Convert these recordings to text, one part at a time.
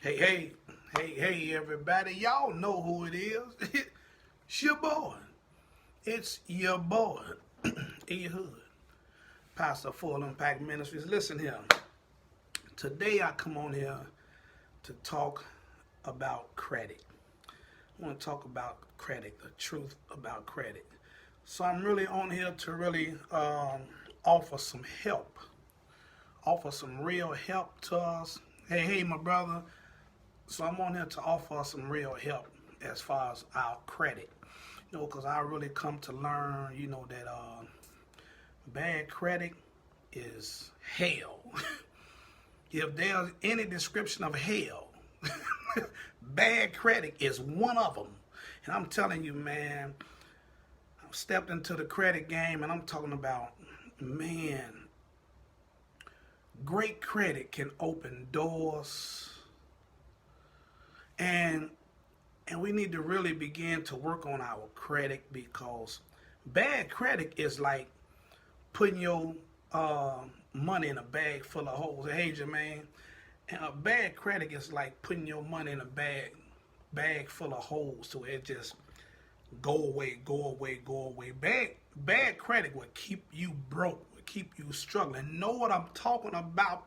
Hey, everybody. Y'all know who it is. It's your boy. It's your boy. In your hood. Pastor Full Impact Ministries. Listen here. Today I come on here to talk about credit. I want to talk about credit, the truth about credit. So I'm really on here to really offer some help. Offer some real help to us. Hey, my brother. So I'm on here to offer some real help as far as our credit. Because I really come to learn, that bad credit is hell. If there's any description of hell, bad credit is one of them. And I'm telling you, man, I've stepped into the credit game and I'm talking about, man, great credit can open doors. And we need to really begin to work on our credit, because bad credit is like putting your money in a bag full of holes. Hey, Jermaine. And a bad credit is like putting your money in a bag full of holes to where it just go away. Bad credit will keep you broke, will keep you struggling. Know what I'm talking about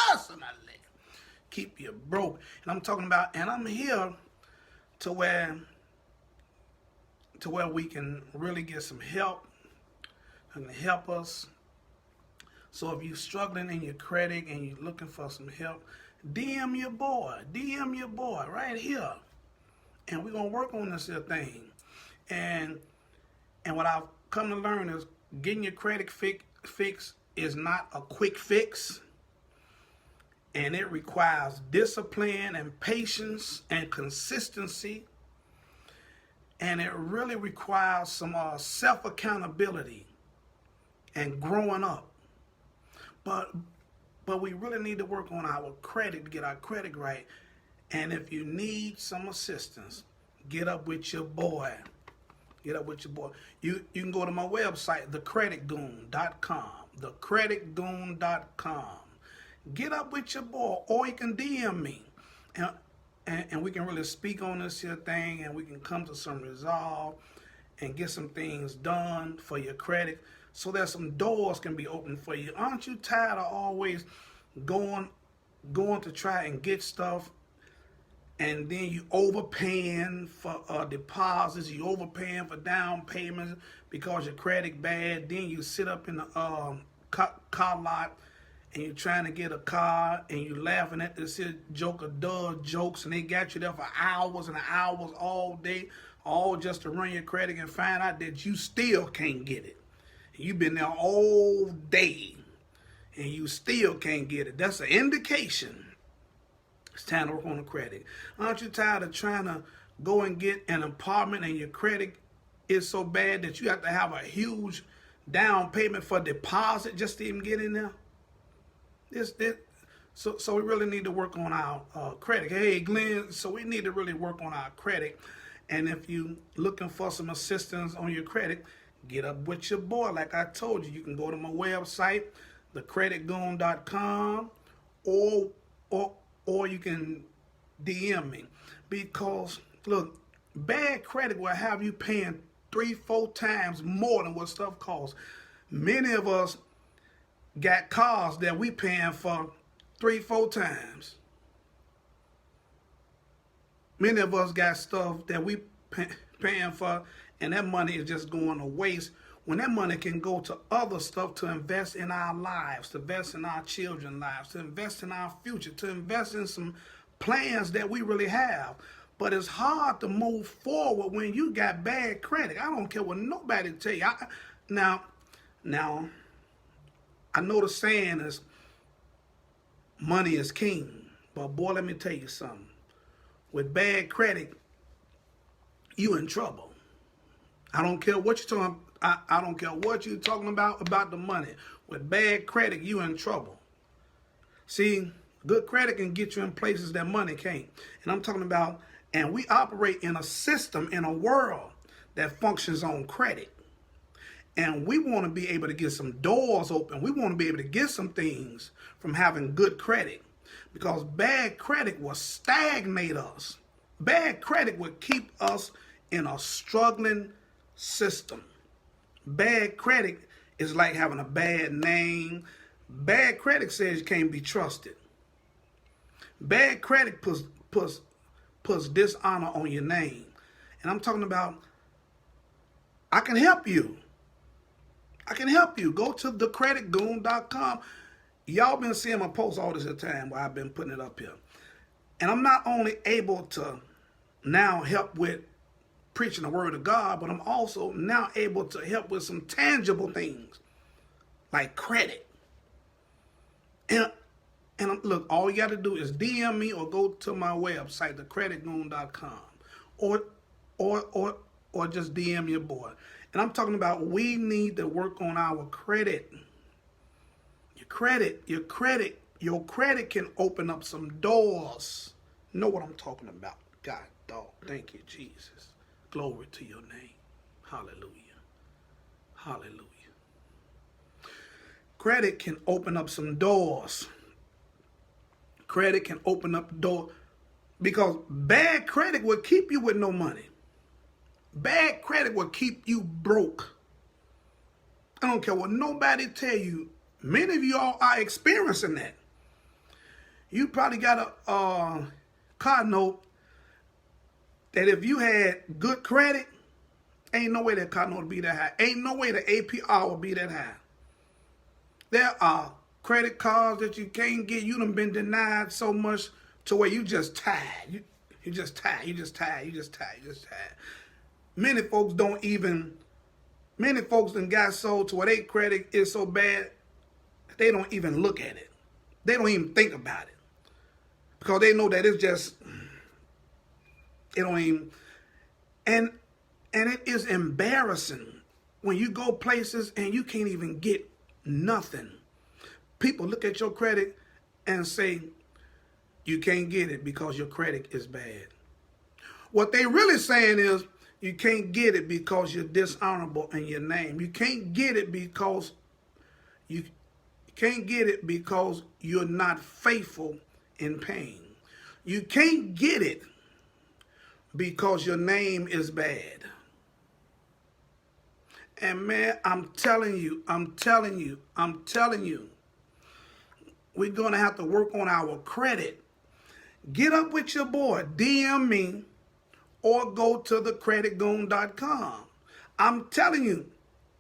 personally. Keep you broke. And I'm talking about, and I'm here to where we can really get some help and help us. So if you're struggling in your credit and you're looking for some help, DM your boy right here. And we're going to work on this here thing. And what I've come to learn is getting your credit fix is not a quick fix. And it requires discipline and patience and consistency. And it really requires some self-accountability and growing up. But we really need to work on our credit to get our credit right. And if you need some assistance, get up with your boy. Get up with your boy. You can go to my website, thecreditgoon.com. Thecreditgoon.com. Get up with your boy, or you can DM me. And we can really speak on this here thing, and we can come to some resolve and get some things done for your credit, so that some doors can be opened for you. Aren't you tired of always going to try and get stuff, and then you overpaying for deposits, you overpaying for down payments because your credit bad? Then you sit up in the car lot and you're trying to get a car and you're laughing at this joker jokes, and they got you there for hours and hours all day, all just to run your credit and find out that you still can't get it. You've been there all day and you still can't get it. That's an indication it's time to work on the credit. Aren't you tired of trying to go and get an apartment and your credit is so bad that you have to have a huge down payment for deposit just to even get in there? So we really need to work on our credit. Hey, Glenn, so we need to really work on our credit. And if you looking for some assistance on your credit, get up with your boy. Like I told you, you can go to my website, thecreditgoon.com, or you can DM me. Because, look, bad credit will have you paying 3-4 times more than what stuff costs. Many of us got cars that we paying for 3-4 times. Many of us got stuff that we paying for, and that money is just going to waste, when that money can go to other stuff, to invest in our lives, to invest in our children's lives, to invest in our future, to invest in some plans that we really have. But it's hard to move forward when you got bad credit. I don't care what nobody tell you. Now, I know the saying is money is king. But boy, let me tell you something. With bad credit, you in trouble. I don't care what you're talking. I don't care what you're talking about the money. With bad credit, you in trouble. See, good credit can get you in places that money can't. And I'm talking about, and we operate in a system, in a world that functions on credit. And we want to be able to get some doors open. We want to be able to get some things from having good credit. Because bad credit will stagnate us. Bad credit will keep us in a struggling system. Bad credit is like having a bad name. Bad credit says you can't be trusted. Bad credit puts dishonor on your name. And I'm talking about, I can help you. I can help you. Go to thecreditgoon.com. Y'all been seeing my posts all this time while I've been putting it up here. And I'm not only able to now help with preaching the word of God, but I'm also now able to help with some tangible things like credit. And look, all you got to do is DM me or go to my website, thecreditgoon.com, or just DM your boy. And I'm talking about, we need to work on our credit. Your credit can open up some doors. Know what I'm talking about? God, dog. Thank you, Jesus. Glory to your name. Hallelujah. Hallelujah. Credit can open up some doors. Credit can open up the door, because bad credit will keep you with no money. Bad credit will keep you broke. I don't care what nobody tell you. Many of you all are experiencing that. You probably got a car note that if you had good credit, ain't no way that car note would be that high. Ain't no way the APR will be that high. There are credit cards that you can't get. You done been denied so much to where you just tired. You just tired. You just tired. You just tired. You just tired. Many folks done got sold to where their credit is so bad, they don't even look at it. They don't even think about it. Because they know that it's just, they don't even, and it is embarrassing when you go places and you can't even get nothing. People look at your credit and say, you can't get it because your credit is bad. What they really saying is, you can't get it because you're dishonorable in your name. You can't get it because you're not faithful in paying. You can't get it because your name is bad. And man, I'm telling you, we're going to have to work on our credit. Get up with your boy. DM me or go to thecreditgoon.com. I'm telling you,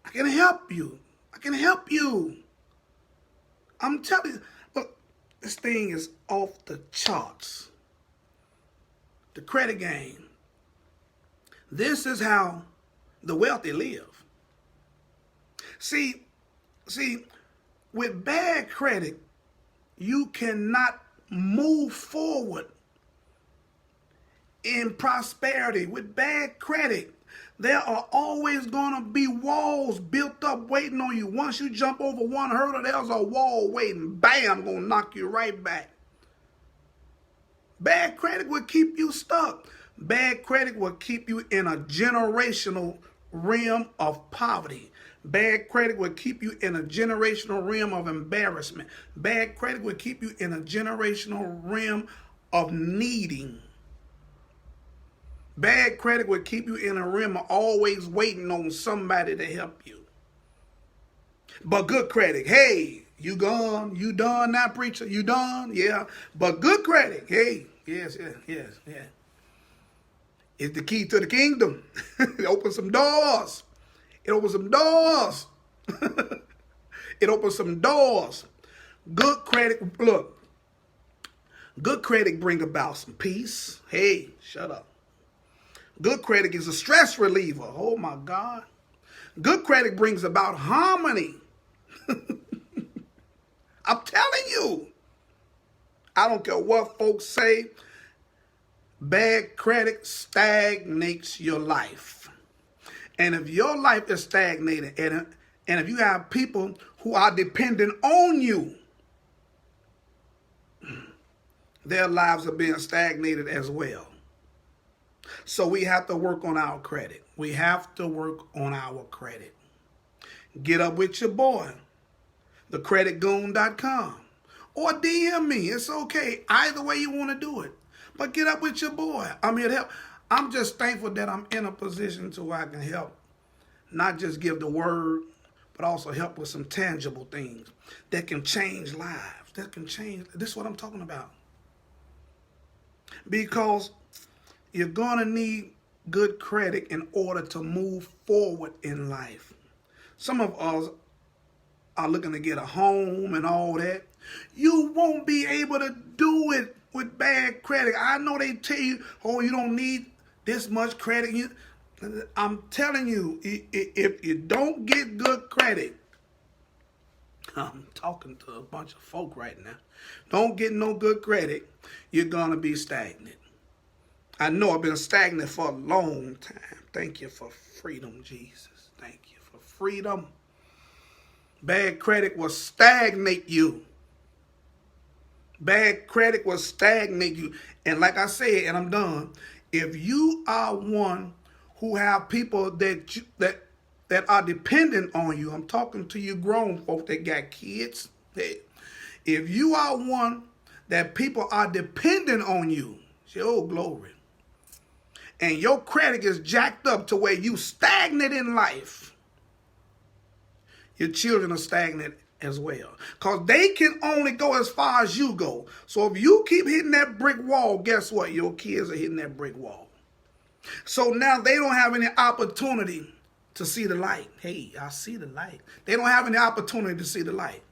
I can help you. I can help you. I'm telling you. Look, this thing is off the charts. The credit game. This is how the wealthy live. See, with bad credit, you cannot move forward in prosperity. With bad credit, there are always going to be walls built up waiting on you. Once you jump over one hurdle, there's a wall waiting. Bam, going to knock you right back. Bad credit will keep you stuck. Bad credit will keep you in a generational realm of poverty. Bad credit will keep you in a generational realm of embarrassment. Bad credit will keep you in a generational realm of needing. Bad credit will keep you in a realm of always waiting on somebody to help you. But good credit, hey, you gone? You done now, preacher? You done? Yeah. But good credit, hey, yes. It's the key to the kingdom. It opens some doors. It opens some doors. It opens some doors. Good credit, look. Good credit bring about some peace. Hey, shut up. Good credit is a stress reliever. Oh my God. Good credit brings about harmony. I'm telling you. I don't care what folks say. Bad credit stagnates your life. And if your life is stagnated, and if you have people who are dependent on you, their lives are being stagnated as well. So we have to work on our credit. We have to work on our credit. Get up with your boy, thecreditgoon.com, or DM me. It's okay. Either way you want to do it. But get up with your boy. I'm here to help. I'm just thankful that I'm in a position to where I can help. Not just give the word, but also help with some tangible things that can change lives. That can change. This is what I'm talking about. Because you're going to need good credit in order to move forward in life. Some of us are looking to get a home and all that. You won't be able to do it with bad credit. I know they tell you, oh, you don't need this much credit. I'm telling you, if you don't get good credit, I'm talking to a bunch of folk right now. Don't get no good credit, you're going to be stagnant. I know I've been stagnant for a long time. Thank you for freedom, Jesus. Thank you for freedom. Bad credit will stagnate you. Bad credit will stagnate you. And like I said, and I'm done, if you are one who have people that are dependent on you, I'm talking to you grown folk that got kids. If you are one that people are dependent on you, say, oh, glory, and your credit is jacked up to where you stagnant in life, your children are stagnant as well. Because they can only go as far as you go. So if you keep hitting that brick wall, guess what? Your kids are hitting that brick wall. So now they don't have any opportunity to see the light. Hey, I see the light. They don't have any opportunity to see the light.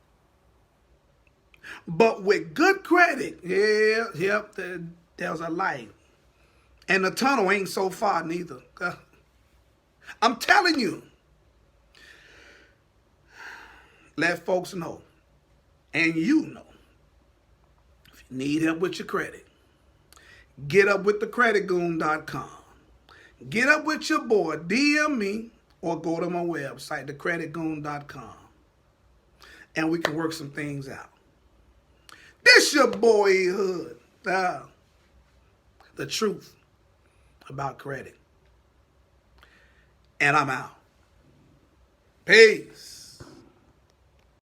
But with good credit, there's a light. And the tunnel ain't so far neither. I'm telling you. Let folks know. And you know. If you need help with your credit, get up with thecreditgoon.com. Get up with your boy. DM me or go to my website, thecreditgoon.com. And we can work some things out. This your boyhood. The truth about credit. And I'm out. Peace.